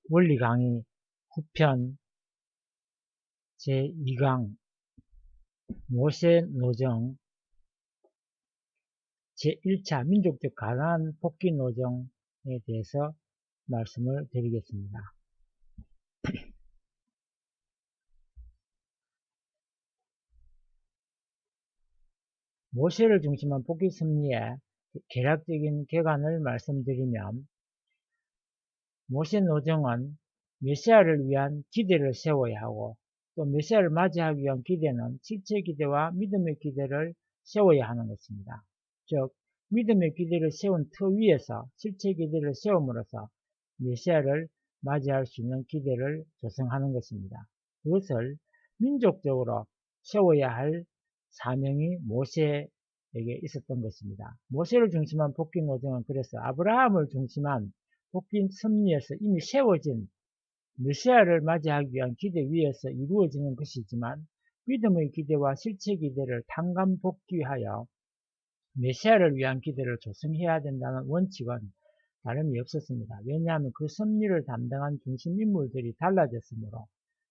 원리 강의 후편 제2강 모세 노정 제1차 민족적 가나안 복귀 노정에 대해서 말씀을 드리겠습니다. 모세를 중심한 복귀 섭리의 개략적인 객관을 말씀드리면, 모세 노정은 메시아를 위한 기대를 세워야 하고, 또 메시아를 맞이하기 위한 기대는 실체 기대와 믿음의 기대를 세워야 하는 것입니다. 즉, 믿음의 기대를 세운 터 위에서 실체 기대를 세움으로써 메시아를 맞이할 수 있는 기대를 조성하는 것입니다. 그것을 민족적으로 세워야 할 사명이 모세에게 있었던 것입니다. 모세를 중심한 복귀 노정은 그래서 아브라함을 중심한 복귀 섭리에서 이미 세워진 메시아를 맞이하기 위한 기대 위에서 이루어지는 것이지만, 믿음의 기대와 실체 기대를 tan감복귀하여 메시아를 위한 기대를 조성해야 된다는 원칙은 다름이 없었습니다. 왜냐하면 그 섭리를 담당한 중심 인물들이 달라졌으므로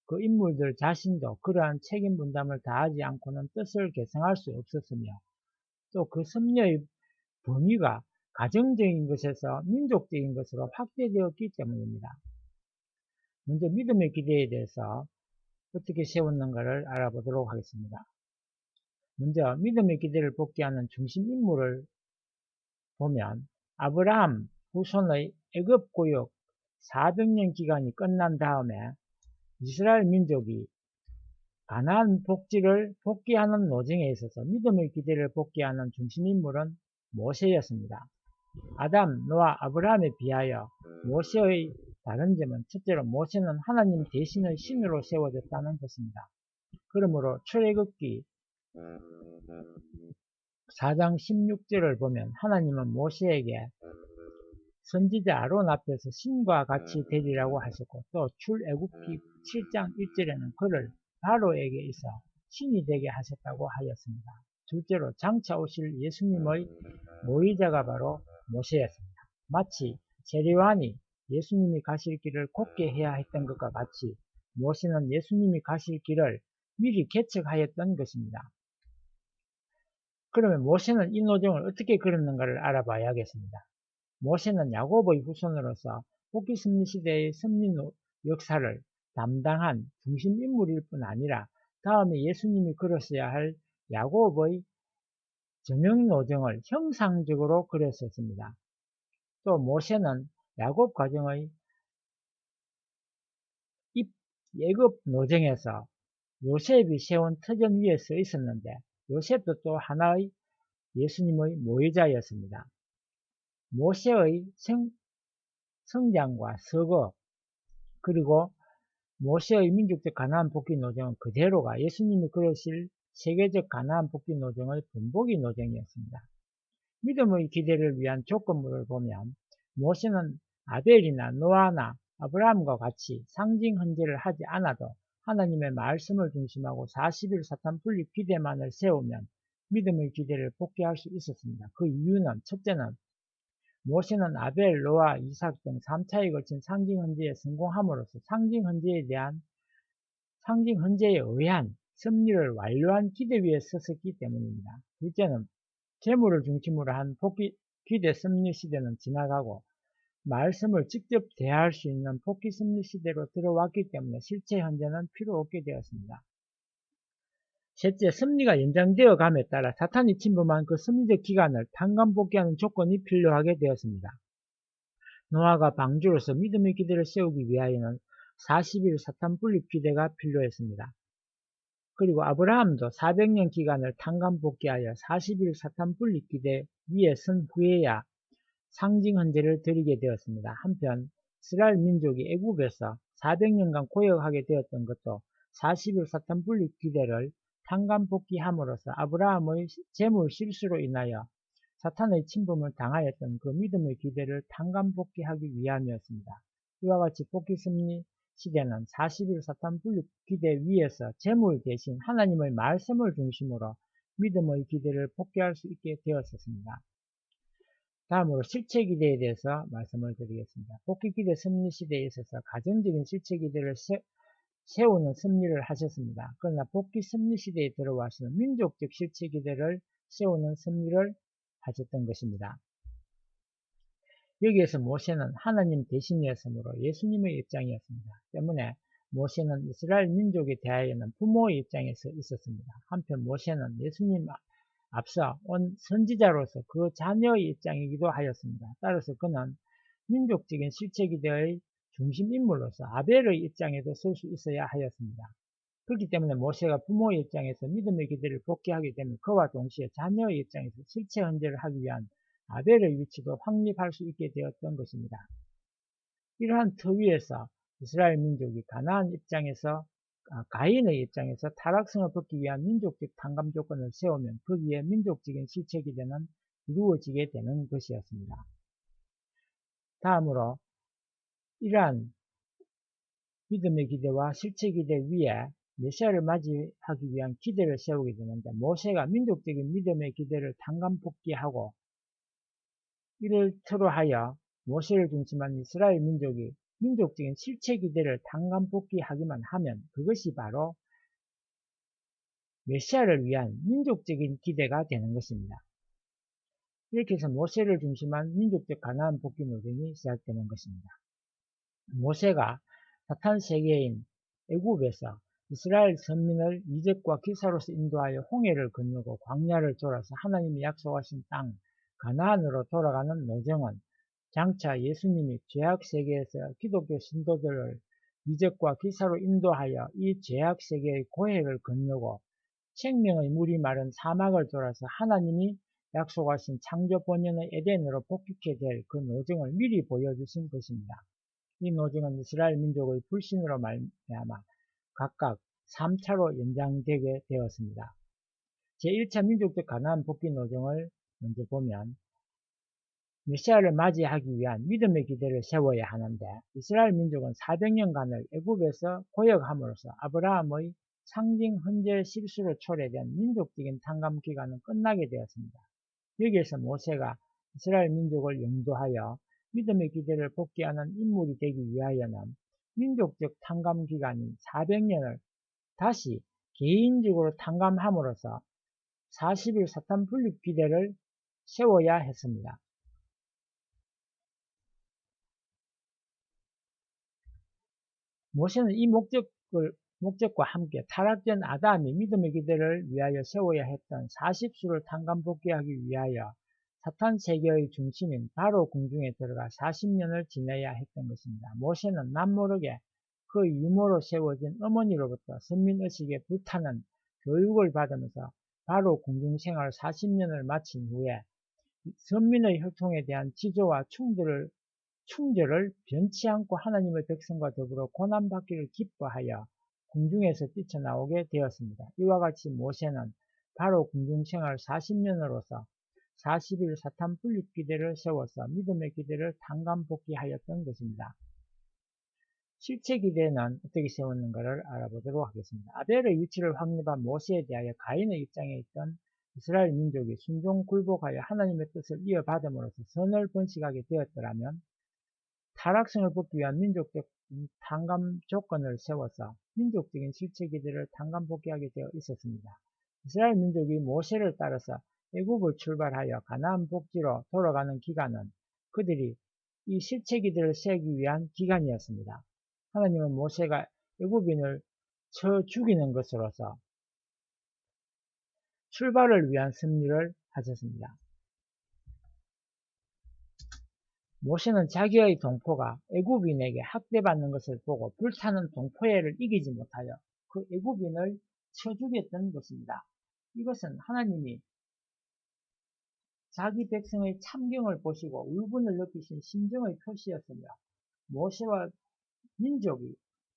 그 인물들 자신도 그러한 책임 분담을 다하지 않고는 뜻을 개성할 수 없었으며, 또 그 섭리의 범위가 가정적인 것에서 민족적인 것으로 확대되었기 때문입니다. 먼저 믿음의 기대에 대해서 어떻게 세웠는가를 알아보도록 하겠습니다. 먼저 믿음의 기대를 복귀하는 중심 인물을 보면, 아브라함 후손의 애굽 고역 400년 기간이 끝난 다음에 이스라엘 민족이 가나안 복지를 복귀하는 노정에 있어서 믿음의 기대를 복귀하는 중심 인물은 모세였습니다. 아담, 노아, 아브라함에 비하여 모세의 다른 점은, 첫째로 모세는 하나님 대신의 신으로 세워졌다는 것입니다. 그러므로 출애굽기 4장 16절을 보면 하나님은 모세에게 선지자 아론 앞에서 신과 같이 되리라고 하셨고, 또 출애굽기 7장 1절에는 그를 바로에게 있어 신이 되게 하셨다고 하였습니다. 둘째로 장차 오실 예수님의 모의자가 바로 모세였습니다. 마치 세례요한이 예수님이 가실 길을 곱게 해야 했던 것과 같이 모세는 예수님이 가실 길을 미리 개척하였던 것입니다. 그러면 모세는 이 노정을 어떻게 그렸는가를 알아봐야겠습니다. 모세는 야곱의 후손으로서 복귀 섭리 시대의 섭리 역사를 담당한 중심 인물일 뿐 아니라 다음에 예수님이 그렸어야 할 야곱의 전형 노정을 형상적으로 그렸었습니다. 또 모세는 야곱 가정의 애굽 노정에서 요셉이 세운 터전 위에 서 있었는데, 요셉도 또 하나의 예수님의 모의자였습니다. 모세의 성장과 서거, 그리고 모세의 민족적 가나안 복귀 노정은 그대로가 예수님이 그러실 세계적 가나안 복귀 노정의 본보기 노정이었습니다. 믿음의 기대를 위한 조건물을 보면, 모세는 아벨이나 노아나 아브라함과 같이 상징 헌제를 하지 않아도 하나님의 말씀을 중심하고 40일 사탄 분립 기대만을 세우면 믿음의 기대를 복귀할 수 있었습니다. 그 이유는, 첫째는 모세는 아벨, 노아, 이삭 등 3차에 걸친 상징 헌제에 성공함으로써 상징 헌제에 의한 섭리를 완료한 기대 위에 섰었기 때문입니다. 둘째는 재물을 중심으로 한 복귀 기대 섭리 시대는 지나가고 말씀을 직접 대할 수 있는 복귀 섭리 시대로 들어왔기 때문에 실체 헌제는 필요 없게 되었습니다. 셋째, 섭리가 연장되어 감에 따라 사탄이 침범한 그 섭리적 기간을 tan감복귀하는 조건이 필요하게 되었습니다. 노아가 방주로서 믿음의 기대를 세우기 위하여는 40일 사탄 분립 기대가 필요했습니다. 그리고 아브라함도 400년 기간을 tan감복귀하여 40일 사탄 분립 기대 위에 선 후에야 상징 헌제를 드리게 되었습니다. 한편 이스라엘 민족이 애굽에서 400년간 고역하게 되었던 것도 40일 사탄 분립 기대를 tan감복귀함으로써 아브라함의 재물 실수로 인하여 사탄의 침범을 당하였던 그 믿음의 기대를 tan감복귀하기 위함이었습니다. 이와 같이 복귀 섭리 시대는 40일 사탄 분립 기대 위에서 재물 대신 하나님의 말씀을 중심으로 믿음의 기대를 복귀할 수 있게 되었습니다. 다음으로 실체기대에 대해서 말씀을 드리겠습니다. 복귀기대 섭리시대에 있어서 가정적인 실체기대를 세우는 섭리를 하셨습니다. 그러나 복귀 섭리시대에 들어와서는 민족적 실체기대를 세우는 섭리를 하셨던 것입니다. 여기에서 모세는 하나님 대신이었으므로 예수님의 입장이었습니다. 때문에 모세는 이스라엘 민족에 대하여는 부모의 입장에서 있었습니다. 한편 모세는 예수님 앞서 온 선지자로서 그 자녀의 입장이기도 하였습니다. 따라서 그는 민족적인 실체기대의 중심 인물로서 아벨의 입장에도 설 수 있어야 하였습니다. 그렇기 때문에 모세가 부모의 입장에서 믿음의 기대를 복귀하게 되면 그와 동시에 자녀의 입장에서 실체 헌재를 하기 위한 아벨의 위치도 확립할 수 있게 되었던 것입니다. 이러한 터 위에서 이스라엘 민족이 가인의 입장에서 타락성을 벗기 위한 민족적 탕감 조건을 세우면 거기에 민족적인 실체기대는 이루어지게 되는 것이었습니다. 다음으로 이러한 믿음의 기대와 실체기대 위에 메시아를 맞이하기 위한 기대를 세우게 되는데 모세가 민족적인 믿음의 기대를 탕감복귀하고 이를 터로 하여 모세를 중심한 이스라엘 민족이 민족적인 실체기대를 탕감복귀하기만 하면 그것이 바로 메시아를 위한 민족적인 기대가 되는 것입니다. 이렇게 해서 모세를 중심한 민족적 가나안 복귀 노동이 시작되는 것입니다. 모세가 사탄 세계인 애굽에서 이스라엘 선민을 이적과 기사로서 인도하여 홍해를 건너고 광야를 돌아서 하나님이 약속하신 땅 가나안으로 돌아가는 노정은 장차 예수님이 죄악 세계에서 기독교 신도들을 이적과 기사로 인도하여 이 죄악 세계의 고해를 건너고 생명의 물이 마른 사막을 돌아서 하나님이 약속하신 창조 본연의 에덴으로 복귀케 될 그 노정을 미리 보여주신 것입니다. 이 노정은 이스라엘 민족의 불신으로 말미암아 각각 3차로 연장되게 되었습니다. 제1차 민족적 가나안 복귀 노정을 먼저 보면 메시아를 맞이하기 위한 믿음의 기대를 세워야 하는데 이스라엘 민족은 400년간을 애굽에서 고역함으로써 아브라함의 상징 헌재 실수로 초래된 민족적인 탕감 기간은 끝나게 되었습니다. 여기에서 모세가 이스라엘 민족을 영도하여 믿음의 기대를 복귀하는 인물이 되기 위하여는 민족적 탕감 기간인 400년을 다시 개인적으로 탕감함으로써 40일 사탄 분립 기대를 세워야 했습니다. 모세는 이 목적과 함께 타락된 아담이 믿음의 기대를 위하여 세워야 했던 40수를 탕감 복귀하기 위하여 사탄 세계의 중심인 바로 궁중에 들어가 40년을 지내야 했던 것입니다. 모세는 남모르게 그 유모로 세워진 어머니로부터 선민의식에 불타는 교육을 받으면서 바로 궁중 생활 40년을 마친 후에 선민의 혈통에 대한 지조와 충절을 변치 않고 하나님의 백성과 더불어 고난받기를 기뻐하여 궁중에서 뛰쳐나오게 되었습니다. 이와 같이 모세는 바로 궁중생활 40년으로서 40일 사탄 분립 기대를 세워서 믿음의 기대를 탕감복귀하였던 것입니다. 실체 기대는 어떻게 세웠는가를 알아보도록 하겠습니다. 아벨의 위치를 확립한 모세에 대하여 가인의 입장에 있던 이스라엘 민족이 순종 굴복하여 하나님의 뜻을 이어받음으로써 선을 번식하게 되었더라면 타락성을 벗기 위한 민족적 탕감 조건을 세워서 민족적인 실체 기대를 탕감 복귀하게 되어 있었습니다. 이스라엘 민족이 모세를 따라서 애굽을 출발하여 가나안 복지로 돌아가는 기간은 그들이 이 실체 기대를 세우기 위한 기간이었습니다. 하나님은 모세가 애굽인을 쳐 죽이는 것으로서 출발을 위한 섭리를 하셨습니다. 모세는 자기의 동포가 애굽인에게 학대받는 것을 보고 불타는 동포애를 이기지 못하여 그 애굽인을 쳐 죽였던 것입니다. 이것은 하나님이 자기 백성의 참경을 보시고 울분을 느끼신 심정의 표시였으며 모세와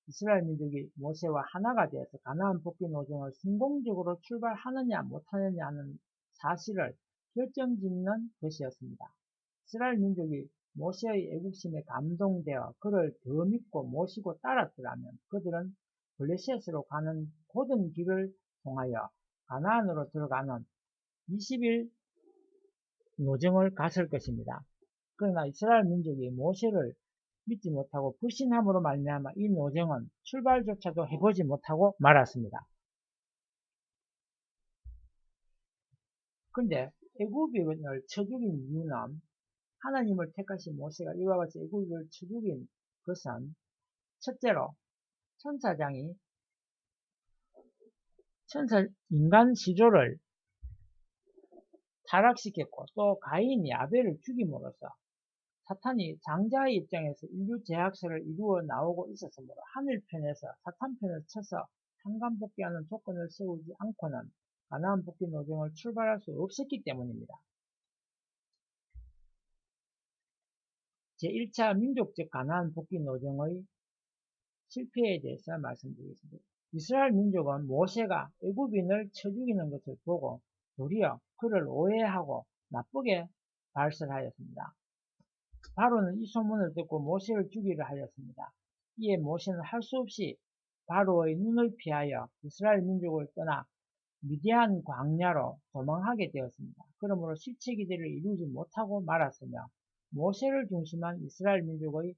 이스라엘 민족이 모세와 하나가 되어서 가나안 복귀 노정을 성공적으로 출발하느냐 못하느냐 하는 사실을 결정짓는 것이었습니다. 이스라엘 민족이 모세의 애국심에 감동되어 그를 더 믿고 모시고 따랐더라면 그들은 블레셋으로 가는 고든 길을 통하여 가나안으로 들어가는 20일 노정을 갔을 것입니다. 그러나 이스라엘 민족이 모세를 믿지 못하고 불신함으로 말미암아 이 노정은 출발조차도 해보지 못하고 말았습니다. 근데 애굽인을 쳐 죽인 이유는 하나님을 택하신 모세가 이와 같이 애굽을 쳐 죽인 것은 첫째로 인간 시조를 타락시켰고 또 가인이 아벨을 죽임으로써 사탄이 장자의 입장에서 인류 제약서를 이루어 나오고 있었으므로 하늘편에서 사탄 편을 쳐서 상간복귀하는 조건을 세우지 않고는 가나안 복귀 노정을 출발할 수 없었기 때문입니다. 제1차 민족적 가나안 복귀 노정의 실패에 대해서 말씀드리겠습니다. 이스라엘 민족은 모세가 애굽인을 쳐 죽이는 것을 보고 도리어 그를 오해하고 나쁘게 발설하였습니다. 바로는 이 소문을 듣고 모세를 죽이려 하였습니다. 이에 모세는 할 수 없이 바로의 눈을 피하여 이스라엘 민족을 떠나 미디안 광야로 도망하게 되었습니다. 그러므로 실체 기대를 이루지 못하고 말았으며 모세를 중심한 이스라엘 민족의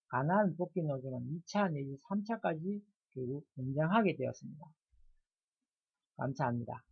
가나안 복귀 노정은 2차 내지 3차까지 결국 등장하게 되었습니다. 감사합니다.